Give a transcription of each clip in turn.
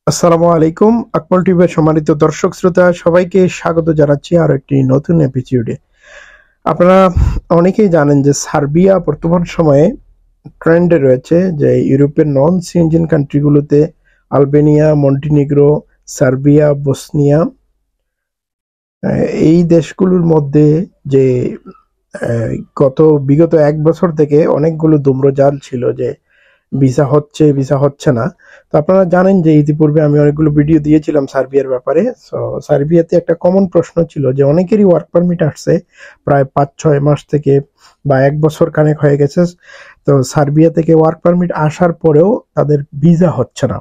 আসসালামু আলাইকুম। আকমল টিভির সম্মানিত দর্শক শ্রোতা সবাইকে স্বাগত জানাচ্ছি আরো একটি নতুন এপিসোডে। আপনারা অনেকেই জানেন যে সার্বিয়া বর্তমান সময়ে ট্রেন্ডে রয়েছে, যে ইউরোপের নন সিনজেন কান্ট্রিগুলোতে আলবেনিয়া, মন্টিনিগ্রো, সার্বিয়া, বসনিয়া, এই দেশগুলোর মধ্যে যে গত বিগত এক বছর থেকে অনেকগুলো ধূম্রজাল ছিল যে ভিসা হচ্ছে না। তো আপনারা জানেন যে ইতিপূর্বে আমি অনেকগুলো ভিডিও দিয়েছিলাম সার্বিয়ার ব্যাপারে। সো সার্বিয়াতে একটা কমন প্রশ্ন ছিল যে অনেকেরই ওয়ার্ক পারমিট আসছে প্রায় ৫-৬ মাস থেকে বা এক বছর কানেক হয়ে গেছে। তো সার্বিয়া থেকে ওয়ার্ক পারমিট আসার পরেও তাদের ভিসা হচ্ছে না।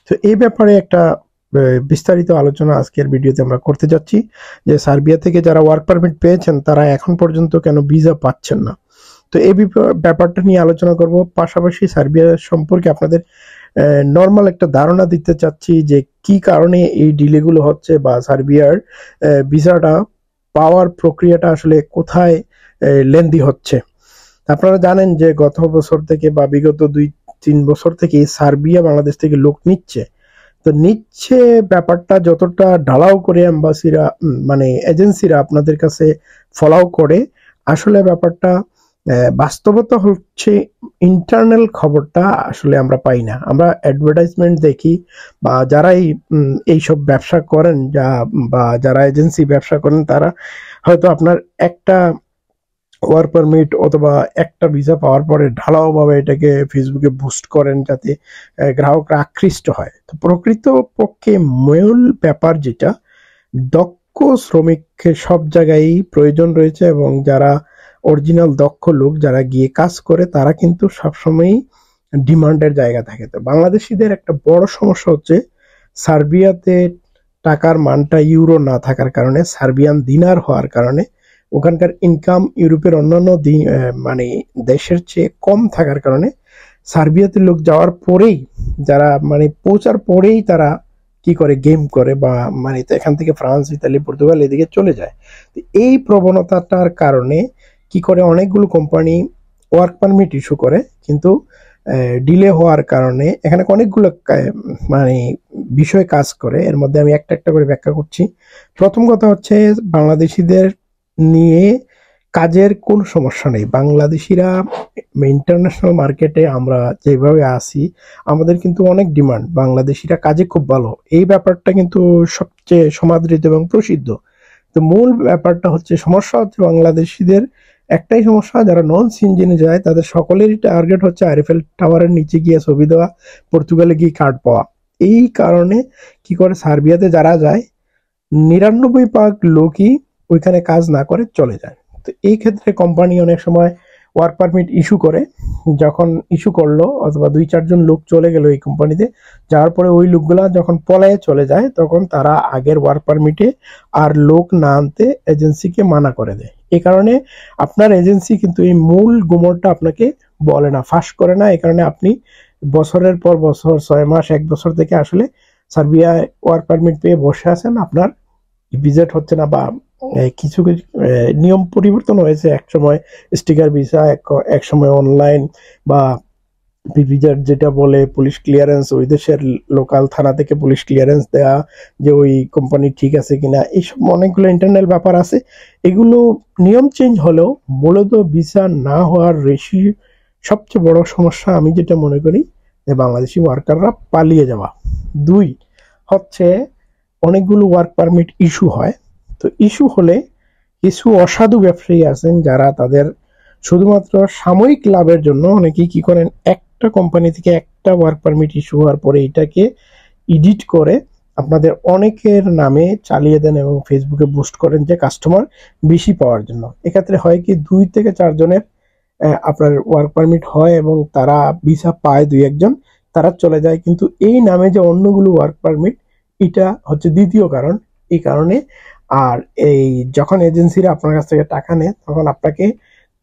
তো এই ব্যাপারে একটা বিস্তারিত আলোচনা আজকের ভিডিওতে আমরা করতে যাচ্ছি, যে সার্বিয়া থেকে যারা ওয়ার্ক পারমিট পেয়েছেন তারা এখন পর্যন্ত কেন ভিসা পাচ্ছেন না। তো এই ব্যাপারটা নিয়ে আলোচনা করব, পাশাপাশি সার্বিয়া সম্পর্কে আপনাদের নর্মাল একটা ধারণা দিতে চাচ্ছি যে কি কারণে এই ডিলেগুলো হচ্ছে বা সার্বিয়ার ভিসাটা পাওয়ার প্রক্রিয়াটা আসলে কোথায় লেন্দি হচ্ছে। আপনারা জানেন যে গত বছর থেকে বা বিগত ২-৩ বছর থেকে সার্বিয়া বাংলাদেশ থেকে লোক নিচ্ছে। তো নিচ্ছে ব্যাপারটা যতটা ঢালাও করে এম্বাসিরা মানে এজেন্সিরা আপনাদের কাছে ফলাও করে, আসলে ব্যাপারটা বাস্তবতা হচ্ছে ইন্টারনাল খবরটা আসলে আমরা পাই না। আমরা অ্যাডভার্টাইজমেন্ট দেখি বা যারাই এইসব ব্যবসা করেন বা যারা এজেন্সি ব্যবসা করেন তারা হয়তো আপনার একটা ওয়ার্ক পারমিট অথবা একটা ভিসা পাওয়ার পরে ঢালাওভাবে এটাকে ফেসবুকে বুস্ট করেন যাতে গ্রাহকরা আকৃষ্ট হয়। তো প্রকৃত পক্ষে মূল ব্যাপার যেটা, দক্ষ শ্রমিকের সব জায়গায় প্রয়োজন রয়েছে এবং যারা অরিজিনাল দক্ষ লোক যারা গিয়ে কাজ করে তারা কিন্তু সবসময়ই ডিমান্ডের জায়গা থাকে। তো বাংলাদেশিদের একটা বড় সমস্যা হচ্ছে সার্বিয়াতে টাকার মানটা ইউরো না থাকার কারণে, সার্বিয়ান দিনার হওয়ার কারণে ওখানকার ইনকাম ইউরোপের অন্যান্য মানে দেশের চেয়ে কম থাকার কারণে সার্বিয়াতে লোক যাওয়ার পরেই, যারা মানে পৌঁছার পরেই তারা কি করে গেম করে বা মানে এখান থেকে ফ্রান্স, ইতালি, পর্তুগাল এদিকে চলে যায়। তো এই প্রবণতাটার কারণে কি করে অনেকগুলো কোম্পানি ওয়ার্ক পারমিট ইস্যু করে, কিন্তু ডিলে হওয়ার কারণে এখানে অনেকগুলো মানে বিষয় কাজ করে। এর মধ্যে আমি একটা একটা করে ব্যাখ্যা করছি। প্রথম কথা হচ্ছে বাংলাদেশিদের নিয়ে কাজের কোনো সমস্যা নেই। বাংলাদেশিরা ইন্টারন্যাশনাল মার্কেটে আমরা যেভাবে আসি আমাদের কিন্তু অনেক ডিমান্ড, বাংলাদেশিরা কাজে খুব ভালো, এই ব্যাপারটা কিন্তু সবচেয়ে সমাদৃত এবং প্রসিদ্ধ। তো মূল ব্যাপারটা হচ্ছে, সমস্যা হচ্ছে বাংলাদেশিদের একটাই সমস্যা, যারা নন সিনজেনে যায় তাদের সকলেরই টার্গেট হচ্ছে আইফেল টাওয়ারের নিচে গিয়ে ছবি দেওয়া, পর্তুগালে গিয়ে কার্ড পাওয়া। এই কারণে কি করে সার্বিয়াতে যারা যায় ৯৯% লোকই ওইখানে কাজ না করে চলে যায়। তো এই ক্ষেত্রে কোম্পানি অনেক সময় ওয়ার্ক পারমিট ইস্যু করে। যখন ইস্যু করলো অথবা ২-৪ জন লোক চলে গেল এই কোম্পানিতে, যাওয়ার পরে ওই লোকগুলা যখন পলায়ে চলে যায় তখন তারা আগের ওয়ার্ক পারমিটে আর লোক না আনতে এজেন্সিকে মানা করে দেয়। এই কারণে আপনার এজেন্সি কিন্তু এই মূল গুমরটা আপনাকে বলে না, ফাঁস করে না। এই কারণে আপনি বছরের পর বছর, ৬ মাস, ১ বছর থেকে আসলে সার্বিয়ায় ওয়ার্ক পারমিট পেয়ে বসে আছেন, আপনার ভিজিট হচ্ছে না। বা কিছু কিছু নিয়ম পরিবর্তন হয়েছে, এক সময় স্টিকার ভিসা, এক সময় অনলাইন বা ভিজার যেটা বলে পুলিশ ক্লিয়ারেন্স, ওই দেশের লোকাল থানা থেকে পুলিশ ক্লিয়ারেন্স দেয়া যে ওই কোম্পানি ঠিক আছে কিনা, এইসব অনেকগুলো ইন্টারনাল ব্যাপার আছে। এগুলো নিয়ম চেঞ্জ হলেও মূলত ভিসা না হওয়ার সবচেয়ে বড় সমস্যা আমি যেটা মনে করি যে বাংলাদেশি ওয়ার্কাররা পালিয়ে যাওয়া। ২ হচ্ছে অনেকগুলো ওয়ার্ক পারমিট ইস্যু হয়। তো ইস্যু হলে কিছু অসাধু ব্যবসায়ী আছেন যারা তাদের শুধুমাত্র সাময়িক লাভের জন্য অনেকেই কি করেন, একটা কোম্পানি থেকে একটা ওয়ার্ক পারমিট ইস্যু হওয়ার পরে এটাকে এডিট করে আপনাদের অনেকের নামে চালিয়ে দেন এবং ফেসবুকে বুস্ট করেন যে কাস্টমার বেশি পাওয়ার জন্য। এক্ষেত্রে হয় কি ২ থেকে ৪ জনের আপনার ওয়ার্ক পারমিট হয় এবং তারা ভিসা পায় ২-১ জন, তারা চলে যায়। কিন্তু এই নামে যে অন্যগুলো ওয়ার্ক পারমিট, এটা হচ্ছে দ্বিতীয় কারণ। এই কারণে আর এই যখন এজেন্সিরা আপনার কাছ থেকে টাকা নেয় তখন আপনাকে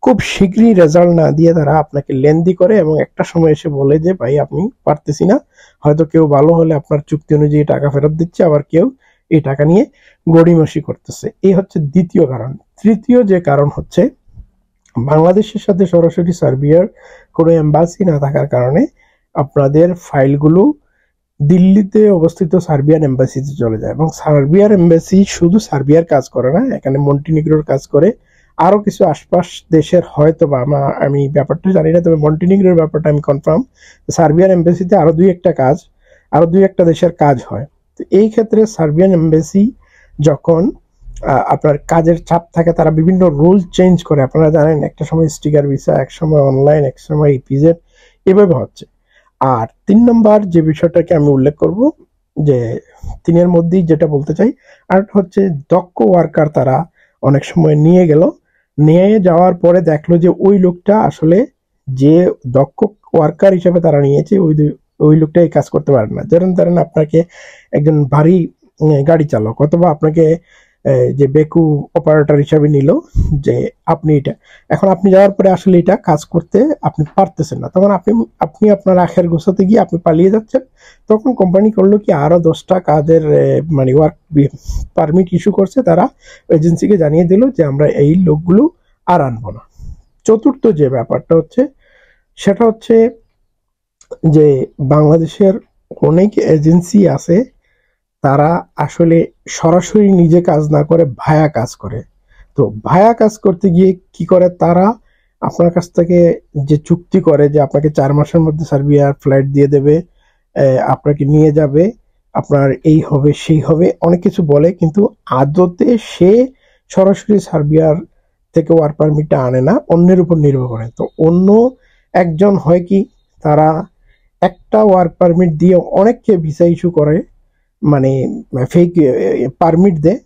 খুব শীঘ্রই রেজাল্ট না দিয়ে তারা আপনাকে লেনদি করে এবং একটা সময় এসে বলে যে ভাই আপনি পারতেছি না। হয়তো কেউ ভালো হলে আপনার চুক্তি অনুযায়ী টাকা ফেরত দিচ্ছে, আবার কেউ এই টাকা নিয়ে গড়িমসি করতেছে। এই হচ্ছে দ্বিতীয় কারণ। তৃতীয় যে কারণ হচ্ছে বাংলাদেশের সাথে সরাসরি সার্বিয়ার কোনো এম্বাসি না থাকার কারণে আপনাদের ফাইলগুলো দিল্লিতে অবস্থিত সার্বিয়ান এম্বাসিতে চলে যায়, এবং সার্বিয়ার এম্বাসি শুধু সার্বিয়ার কাজ করে না, এখানে মন্টিনিগ্রোর কাজ করে, আরো কিছু আশপাশ দেশের হয়তো বা আমি ব্যাপারটা জানি না, তবে মন্টিনিগ্রোর ব্যাপারটা আমি কনফার্ম। সার্বিয়ার এম্বাসিতে আরো দুই একটা দেশের কাজ হয়। তো এই ক্ষেত্রে সার্বিয়ান এম্বাসি যখন আপনার কাজের চাপ থাকে, তারা বিভিন্ন রুল চেঞ্জ করে। আপনারা জানেন একটা সময় স্টিকার ভিসা, এক সময় অনলাইন, এক সময় ইপিজেড, এভাবে হচ্ছে। আর 3 নম্বর যে বিষয়টাকে আমি উল্লেখ করব, যে তিনের মধ্যেই যেটা বলতে চাই, আর হচ্ছে দক্ষ ওয়ার্কার তারা অনেক সময় নিয়ে যাওয়ার পরে দেখলো যে ওই লোকটা আসলে, যে দক্ষ ওয়ার্কার হিসেবে তারা নিয়েছে, ওই লোকটা এই কাজ করতে পারে না। যেমন ধরেন আপনাকে একজন ভারী গাড়ি চালক, অথবা আপনাকে যে বেকু অপারেটর হিসাবে নিল, যে আপনি এটা, এখন আপনি যাওয়ার পরে আসলে এটা কাজ করতে আপনি পারতেছেন না, তখন আপনি আপনার আখের গোছাতে গিয়ে আপনি পালিয়ে যাচ্ছেন। তখন কোম্পানি করলো কি, আরো 10টা কাজের মানে ওয়ার্ক পারমিট ইস্যু করছে, তারা এজেন্সিকে জানিয়ে দিল যে আমরা এই লোকগুলো আর আনবো না। চতুর্থ যে ব্যাপারটা হচ্ছে, সেটা হচ্ছে যে বাংলাদেশের অনেক এজেন্সি আছে, তারা আসলে সরাসরি নিজে কাজ না করে ভায়া কাজ করে। তো ভায়া কাজ করতে গিয়ে কি করে, তারা আপনার কাছ থেকে যে চুক্তি করে যে আপনাকে 4 মাসের মধ্যে সার্বিয়ার ফ্লাইট দিয়ে দেবে, আপনাকে নিয়ে যাবে, আপনার এই হবে সেই হবে, অনেক কিছু বলে, কিন্তু আদতে সে সরাসরি সার্বিয়ার থেকে ওয়ার্ক পারমিটটা আনে না, অন্যের উপর নির্ভর করে। তো অন্য একজন হয় কি, তারা একটা ওয়ার্ক পারমিট দিয়ে অনেককে ভিসা ইস্যু করে, মানে ফেক পারমিট দেয়।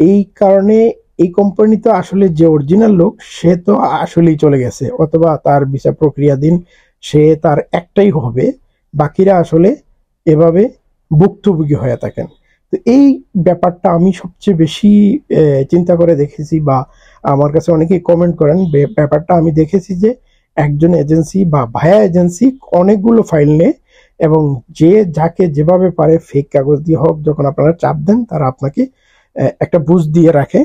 এই কারণে এই কোম্পানি তো আসলে যে অরিজিনাল লোক, সে তো আসলেই চলে গেছে, অথবা তার ভিসা প্রক্রিয়াধীন, সে তার একটাই হবে, বাকিরা আসলে এভাবে ভুক্তভোগী হয়ে থাকেন। তো এই ব্যাপারটা আমি সবচেয়ে বেশি চিন্তা করে দেখেছি, বা আমার কাছে অনেকেই কমেন্ট করেন, ব্যাপারটা আমি দেখেছি যে একজন এজেন্সি বা ভায়া এজেন্সি অনেকগুলো ফাইল নেয়, এবং যে যাকে যেভাবে পারে ফেক কাগজ দিয়ে হোক, যখন আপনারা চাপ দেন, তারা আপনাকে একটা বুঝ দিয়ে রাখে।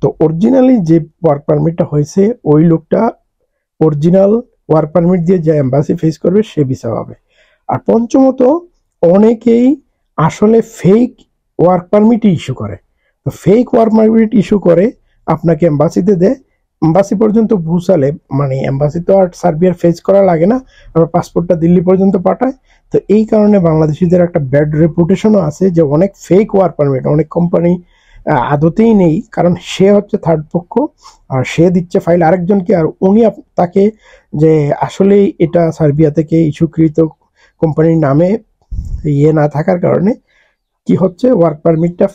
তো অরিজিনালি যে ওয়ার্ক পারমিটটা হয়েছে, ওই লোকটা অরিজিনাল ওয়ার্ক পারমিট দিয়ে যে এম্বাসি ফেস করবে, সে ভিসা পাবে। আর পঞ্চমত, অনেকেই আসলে ফেক ওয়ার্ক পারমিট ইস্যু করে। তো ফেক ওয়ার্ক পারমিট ইস্যু করে আপনাকে এম্বাসিতে দেয়, এম্বাসি পর্যন্ত পৌঁছালে, মানে এম্বাসি তো আর সার্বিয়ার ফেস করা লাগে না, আমরা পাসপোর্টটা দিল্লি পর্যন্ত পাঠায়। তো এই কারণে বাংলাদেশিদের একটা ব্যাড রেপুটেশনও আছে, যে অনেক ফেক ওয়ার্ক পারমিট অনেক কোম্পানি আদতেই নেই, কারণ সে হচ্ছে থার্ড পক্ষ, আর সে দিচ্ছে ফাইল আরেকজনকে, আর উনি তাকে যে আসলে এটা সার্বিয়া থেকে ইস্যুকৃত কোম্পানির নামে না থাকার কারণে কি হচ্ছে, ওয়ার্ক পারমিটটা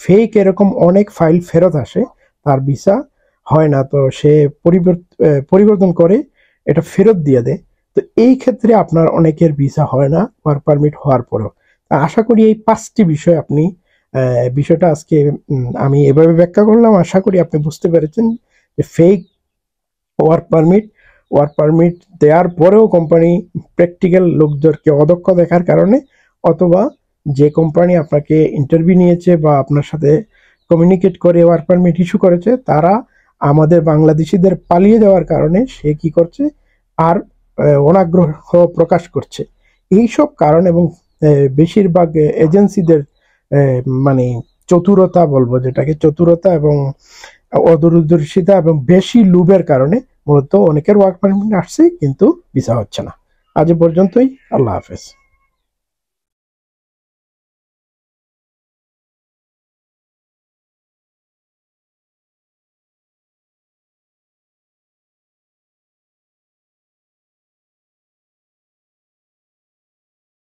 ফেক এরকম অনেক ফাইল ফেরত আসে, তার ভিসা হয় না, তো সে পরিবর্তন করে এটা ফেরত দিয়ে দেয়। তো এই ক্ষেত্রে আপনার অনেকের ভিসা হয় না ওয়ার্ক পারমিট হওয়ার পরেও। আশা করি এই 5টি বিষয় আপনি বিষয়টা আজকে আমি এভাবে ব্যাখ্যা করলাম, আশা করি আপনি বুঝতে পেরেছেন যে ফেক ওয়ার্ক পারমিট দেওয়ার পরেও কোম্পানি প্র্যাকটিক্যাল লোকদেরকে অদক্ষ দেখার কারণে, অথবা যে কোম্পানি আপনাকে ইন্টারভিউ নিয়েছে বা আপনার সাথে কমিউনিকেট করে ওয়ার্ক পারমিট ইস্যু করেছে, তারা আমাদের বাংলাদেশিদের পালিয়ে যাওয়ার কারণে সে কি করছে, আর অনাগ্রহ প্রকাশ করছে। এইসব কারণ, এবং বেশিরভাগ এজেন্সিদের মানে চতুরতা বলবো, যেটাকে চতুরতা এবং অদূরদর্শিতা এবং বেশি লুবের কারণে মূলত অনেকের ওয়ার্ক পারমিট আসছে, কিন্তু ভিসা হচ্ছে না। আজ পর্যন্তই। আল্লাহ হাফেজ।